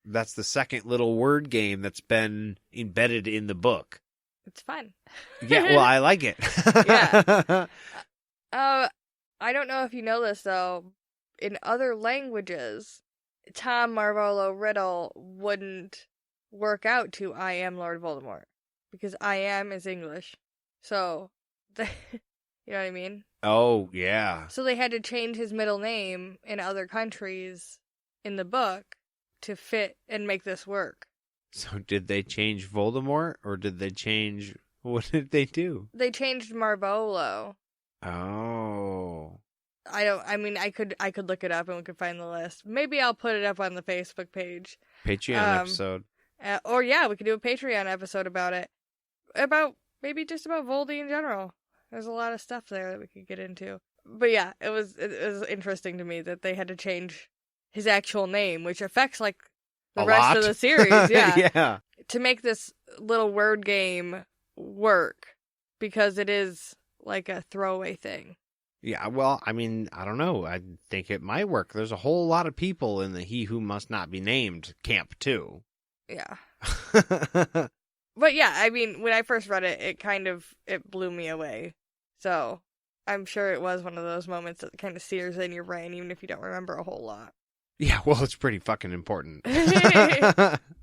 that's the second little word game that's been embedded in the book. It's fun. Yeah, well, I like it. Yeah. I don't know if you know this, though. In other languages, Tom Marvolo Riddle wouldn't work out to I am Lord Voldemort. Because I am is English. So, you know what I mean? Oh, yeah. So they had to change his middle name in other countries in the book to fit and make this work. So did they change Voldemort, or did they change... What did they do? They changed Marvolo. Oh. I could look it up and we could find the list. Maybe I'll put it up on the Facebook page. Patreon episode. Or yeah, we could do a Patreon episode about it. Maybe just about Voldy in general. There's a lot of stuff there that we could get into. But yeah, it was interesting to me that they had to change his actual name, which affects like the rest of the series. Yeah. Yeah. To make this little word game work, because it is like a throwaway thing. Yeah, well, I mean, I don't know. I think it might work. There's a whole lot of people in the He Who Must Not Be Named camp, too. Yeah. But yeah, I mean, when I first read it, it blew me away. So I'm sure it was one of those moments that kind of sears in your brain, even if you don't remember a whole lot. Yeah, well, it's pretty fucking important.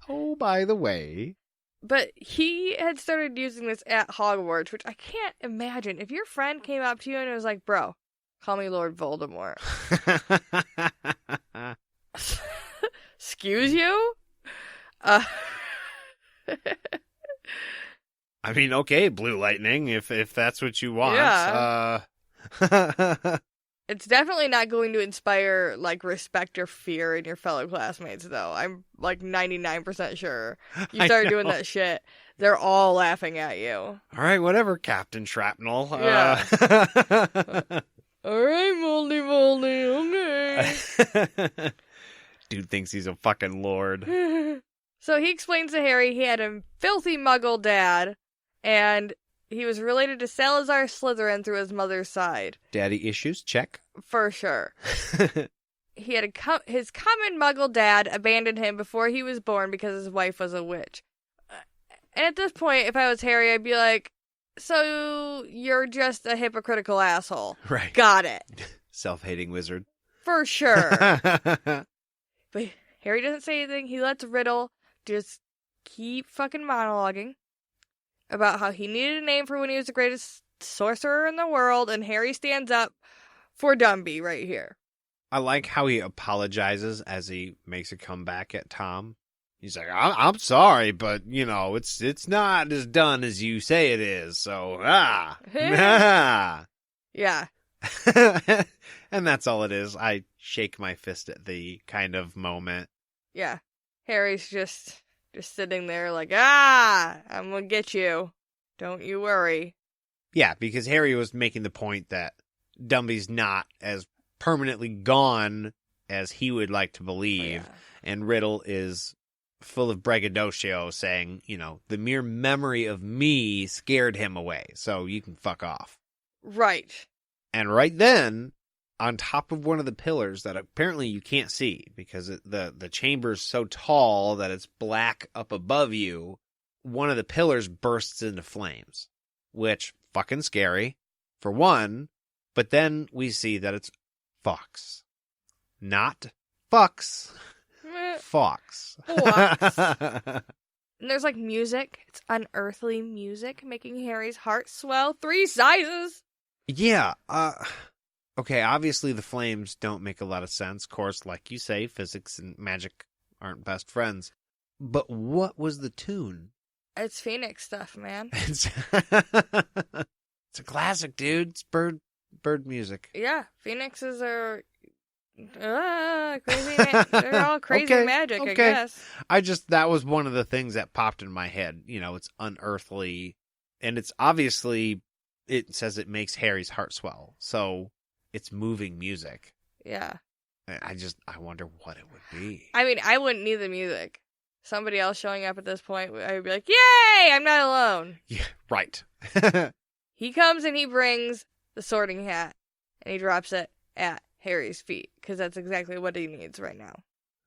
Oh, by the way. But he had started using this at Hogwarts, which I can't imagine. If your friend came up to you and was like, bro, call me Lord Voldemort. Excuse you? I mean, okay, Blue Lightning, if that's what you want. Yeah. It's definitely not going to inspire, like, respect or fear in your fellow classmates, though. I'm, like, 99% sure. You start doing that shit, they're all laughing at you. All right, whatever, Captain Shrapnel. Yeah. All right, Moldy, okay. Dude thinks he's a fucking lord. So he explains to Harry he had a filthy muggle dad, and he was related to Salazar Slytherin through his mother's side. Daddy issues? Check. For sure. He had his common muggle dad abandoned him before he was born because his wife was a witch. And at this point, if I was Harry, I'd be like, so you're just a hypocritical asshole. Right. Got it. Self-hating wizard. For sure. But Harry doesn't say anything. He lets Riddle just keep fucking monologuing about how he needed a name for when he was the greatest sorcerer in the world, and Harry stands up for Dumby right here. I like how he apologizes as he makes a comeback at Tom. He's like, I'm sorry, but, you know, it's not as done as you say it is, so, Yeah. And that's all it is. I shake my fist at the kind of moment. Yeah. Harry's just sitting there like, I'm gonna get you. Don't you worry. Yeah, because Harry was making the point that Dumby's not as permanently gone as he would like to believe. Yeah. And Riddle is full of braggadocio saying, you know, the mere memory of me scared him away, so you can fuck off. Right. And right then, on top of one of the pillars that apparently you can't see because the chamber's so tall that it's black up above you, one of the pillars bursts into flames, which fucking scary for one, but then we see that it's Fawkes. Not Fucks. Fawkes. Fawkes. And there's like music. It's unearthly music making Harry's heart swell 3 sizes. Yeah, okay, obviously the flames don't make a lot of sense. Of course, like you say, physics and magic aren't best friends. But what was the tune? It's Phoenix stuff, man. It's a classic, dude. It's bird music. Yeah, Phoenixes are crazy. They're all crazy magic, I guess. That was one of the things that popped in my head. You know, it's unearthly, and it's obviously, it says it makes Harry's heart swell. So it's moving music. Yeah. I wonder what it would be. I mean, I wouldn't need the music. Somebody else showing up at this point, I would be like, yay, I'm not alone. Yeah, right. He comes and he brings the sorting hat, and he drops it at Harry's feet, because that's exactly what he needs right now.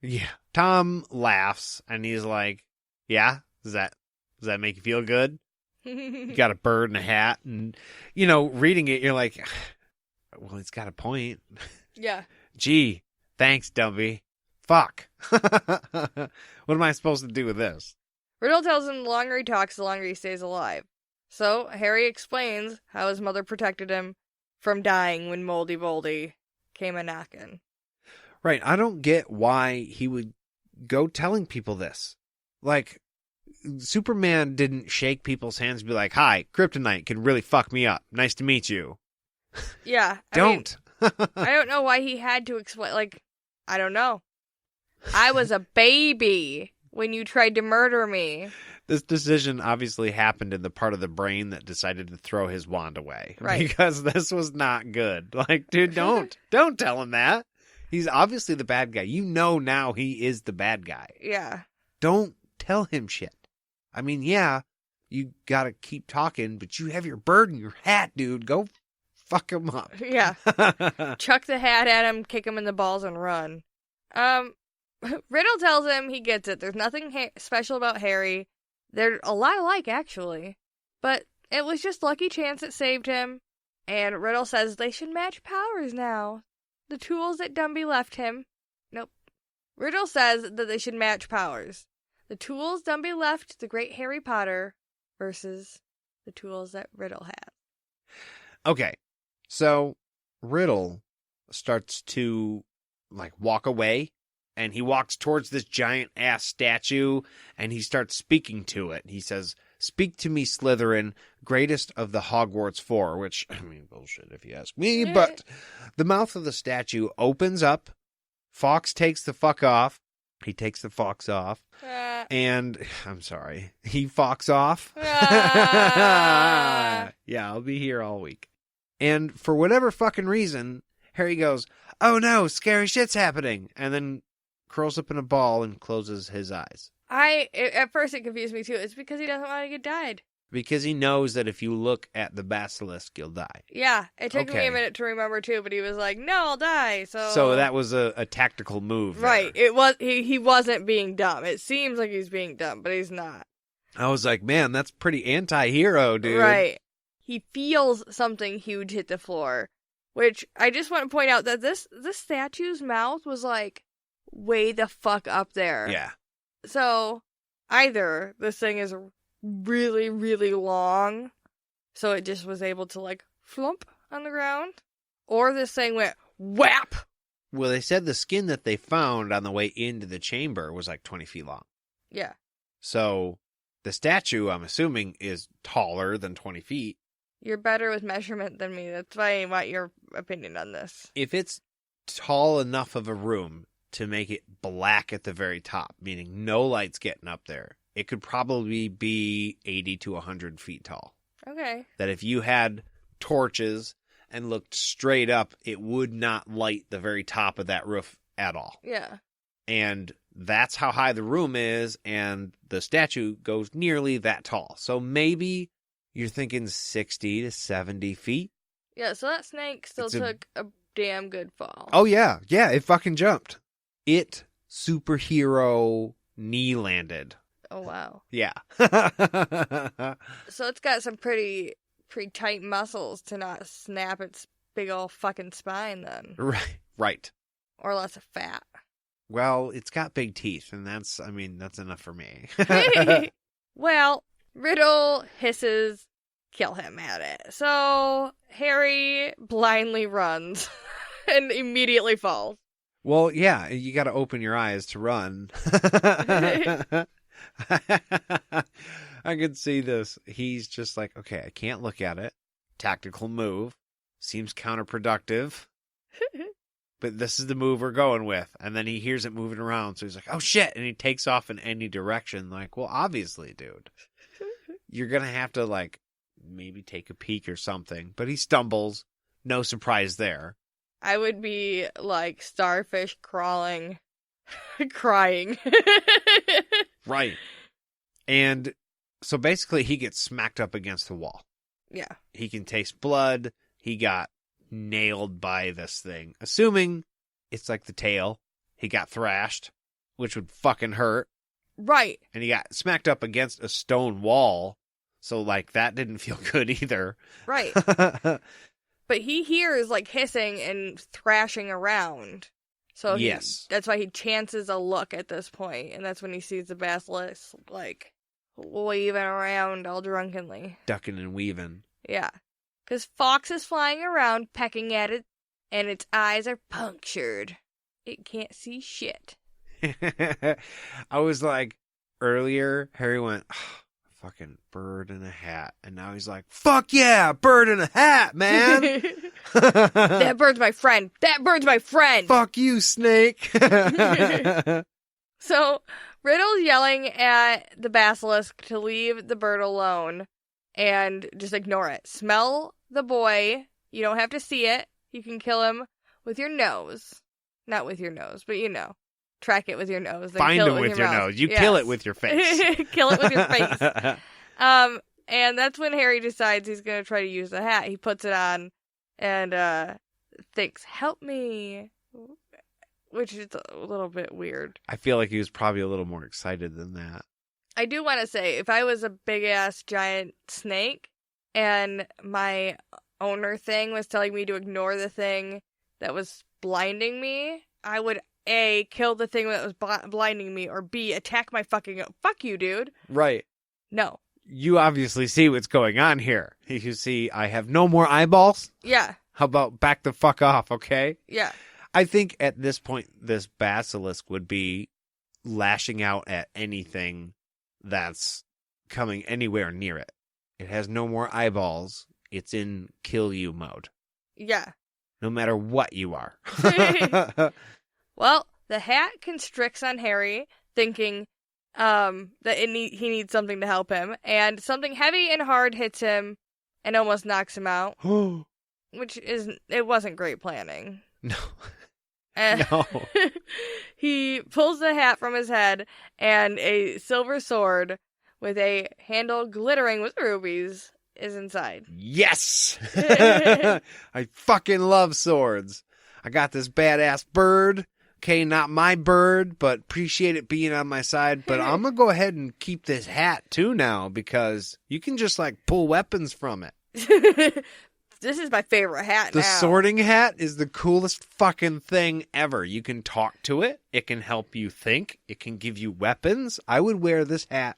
Yeah. Tom laughs and he's like, yeah, does that make you feel good? You got a bird and a hat, and reading it, you're like, well, he's got a point. Yeah. Gee, thanks, Dumby. Fuck. What am I supposed to do with this? Riddle tells him the longer he talks, the longer he stays alive. So Harry explains how his mother protected him from dying when Moldy Boldy came a-knockin'. Right. I don't get why he would go telling people this. Like, Superman didn't shake people's hands and be like, hi, kryptonite can really fuck me up. Nice to meet you. Yeah. Don't. I don't know why he had to explain. Like, I don't know. I was a baby when you tried to murder me. This decision obviously happened in the part of the brain that decided to throw his wand away. Right. Because this was not good. Like, dude, don't tell him that. He's obviously the bad guy. You know now he is the bad guy. Yeah. Don't tell him shit. I mean, yeah, you gotta keep talking, but you have your bird and your hat, dude. Go fuck him up. Yeah. Chuck the hat at him, kick him in the balls, and run. Riddle tells him he gets it. There's nothing special about Harry. They're a lot alike, actually. But it was just lucky chance that saved him. And Riddle says they should match powers now. The tools that Dumby left him. Nope. Riddle says that they should match powers. The tools Dumby left the great Harry Potter versus the tools that Riddle has. Okay. So Riddle starts to walk away, and he walks towards this giant ass statue, and he starts speaking to it. He says, "Speak to me, Slytherin, greatest of the Hogwarts Four," which, I mean, bullshit if you ask me, but the mouth of the statue opens up. Fawkes takes the fuck off. He takes the fox off. And, I'm sorry, he Fawkes off. Yeah, I'll be here all week. And for whatever fucking reason, Harry goes, "Oh no, scary shit's happening," and then curls up in a ball and closes his eyes. At first it confused me too. It's because he doesn't want to get dyed. Because he knows that if you look at the basilisk, you'll die. Yeah, it took me a minute to remember too, but he was like, "No, I'll die." So that was a tactical move. Right. There. It was he wasn't being dumb. It seems like he's being dumb, but he's not. I was like, man, that's pretty anti-hero, dude. Right. He feels something huge hit the floor, which I just want to point out that this statue's mouth was way the fuck up there. Yeah. So either this thing is really, really long, so it just was able to flump on the ground, or this thing went whap. Well, they said the skin that they found on the way into the chamber was 20 feet long. Yeah. So the statue, I'm assuming, is taller than 20 feet. You're better with measurement than me. That's why I want your opinion on this. If it's tall enough of a room to make it black at the very top, meaning no light's getting up there, it could probably be 80 to 100 feet tall. Okay. That if you had torches and looked straight up, it would not light the very top of that roof at all. Yeah. And that's how high the room is, and the statue goes nearly that tall. So maybe you're thinking 60 to 70 feet. Yeah, so that snake still took a damn good fall. Oh, yeah. Yeah, it fucking jumped. It superhero knee landed. Oh, wow. Yeah. So it's got some pretty tight muscles to not snap its big old fucking spine then. Right. Or lots of fat. Well, it's got big teeth, and that's enough for me. Well, Riddle hisses, kill him at it. So Harry blindly runs and immediately falls. Well, yeah, you got to open your eyes to run. I could see this. He's just like, okay, I can't look at it. Tactical move. Seems counterproductive. But this is the move we're going with. And then he hears it moving around. So he's like, oh shit. And he takes off in any direction. Like, well, obviously, dude. You're going to have to maybe take a peek or something. But he stumbles. No surprise there. I would be like starfish crawling, crying. Right. And so basically he gets smacked up against the wall. Yeah. He can taste blood. He got nailed by this thing. Assuming it's like the tail. He got thrashed. which would fucking hurt. Right. And he got smacked up against a stone wall. So, like, that didn't feel good either. Right. But he hears, like, hissing and thrashing around. So that's why he chances a look at this point, and that's when he sees the basilisk, like, weaving around all drunkenly. Ducking and weaving. Yeah. Because Fox is flying around, pecking at it, and its eyes are punctured. It can't see shit. I was like, earlier, Harry went, oh, fucking bird in a hat. And now he's like, fuck yeah, bird in a hat, man. That bird's my friend. That bird's my friend. Fuck you, Snake. So, Riddle's yelling at the basilisk to leave the bird alone and just ignore it. Smell the boy. You don't have to see it. You can kill him with your nose. Not with your nose, but you know. Track it with your nose. Then Find kill him it with your nose. You kill it with your face. Kill it with your face. And that's when Harry decides he's going to try to use the hat. He puts it on and thinks, help me. Which is a little bit weird. I feel like he was probably a little more excited than that. I do want to say, if I was a big-ass giant snake and my owner thing was telling me to ignore the thing that was blinding me, I would A, kill the thing that was blinding me, or B, attack my fucking... Fuck you, dude. Right. No. You obviously see what's going on here. You see, I have no more eyeballs? Yeah. How about back the fuck off, okay? Yeah. I think at this point, this basilisk would be lashing out at anything that's coming anywhere near it. It has no more eyeballs. It's in kill you mode. Yeah. No matter what you are. Well, the hat constricts on Harry, thinking that he needs something to help him, and something heavy and hard hits him and almost knocks him out. It wasn't great planning. No. No. He pulls the hat from his head, and a silver sword with a handle glittering with rubies is inside. Yes! I fucking love swords. I got this badass bird. Okay, not my bird, but appreciate it being on my side. But I'm going to go ahead and keep this hat too now, because you can just like pull weapons from it. This is my favorite hat now. The now. sorting hat is the coolest fucking thing ever. You can talk to it. It can help you think. It can give you weapons. I would wear this hat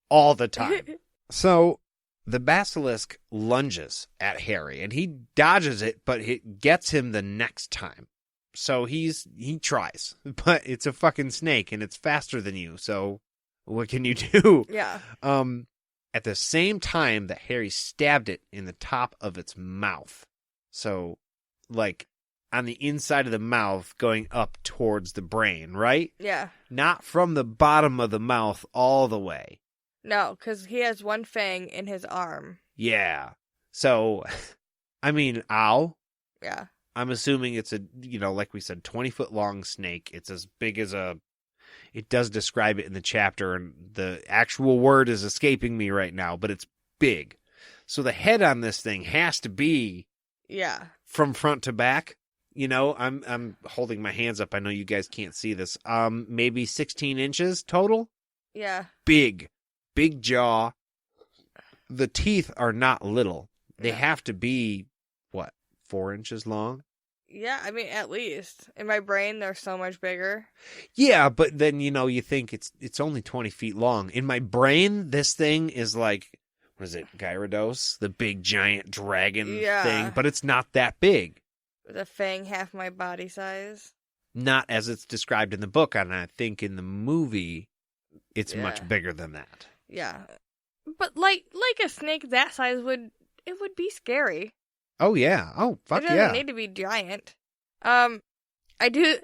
all the time. So the basilisk lunges at Harry, and he dodges it, but it gets him the next time. So he tries, but it's a fucking snake, and it's faster than you. So what can you do? Yeah. At the same time that Harry stabbed it in the top of its mouth. So, like, on the inside of the mouth going up towards the brain, right? Yeah. Not from the bottom of the mouth all the way. No, because he has one fang in his arm. Yeah. So, I mean, ow. Yeah. I'm assuming it's like we said, 20-foot long snake. It's as big as it does describe it in the chapter, and the actual word is escaping me right now, but it's big. So the head on this thing has to be from front to back. You know, I'm holding my hands up. I know you guys can't see this. Maybe 16 inches total? Yeah. Big jaw. The teeth are not little. They have to be, 4 inches long? Yeah, I mean, at least. In my brain, they're so much bigger. Yeah, but then, you think it's only 20 feet long. In my brain, this thing is like, what is it, Gyarados? The big, giant dragon thing. But it's not that big. With a fang half my body size. Not as it's described in the book, and I think in the movie, it's much bigger than that. Yeah. But like a snake that size would be scary. Oh, yeah. Oh, fuck yeah. It doesn't need to be giant. I do,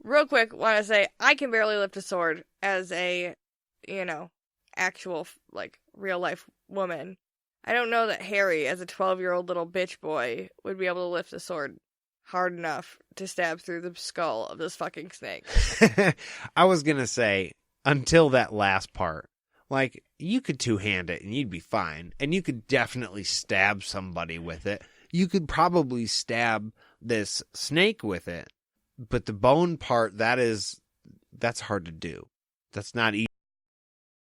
real quick, want to say, I can barely lift a sword as a, actual, real-life woman. I don't know that Harry, as a 12-year-old little bitch boy, would be able to lift a sword hard enough to stab through the skull of this fucking snake. I was going to say, until that last part, you could two-hand it and you'd be fine. And you could definitely stab somebody with it. You could probably stab this snake with it. But the bone part, that is that's hard to do. That's not easy.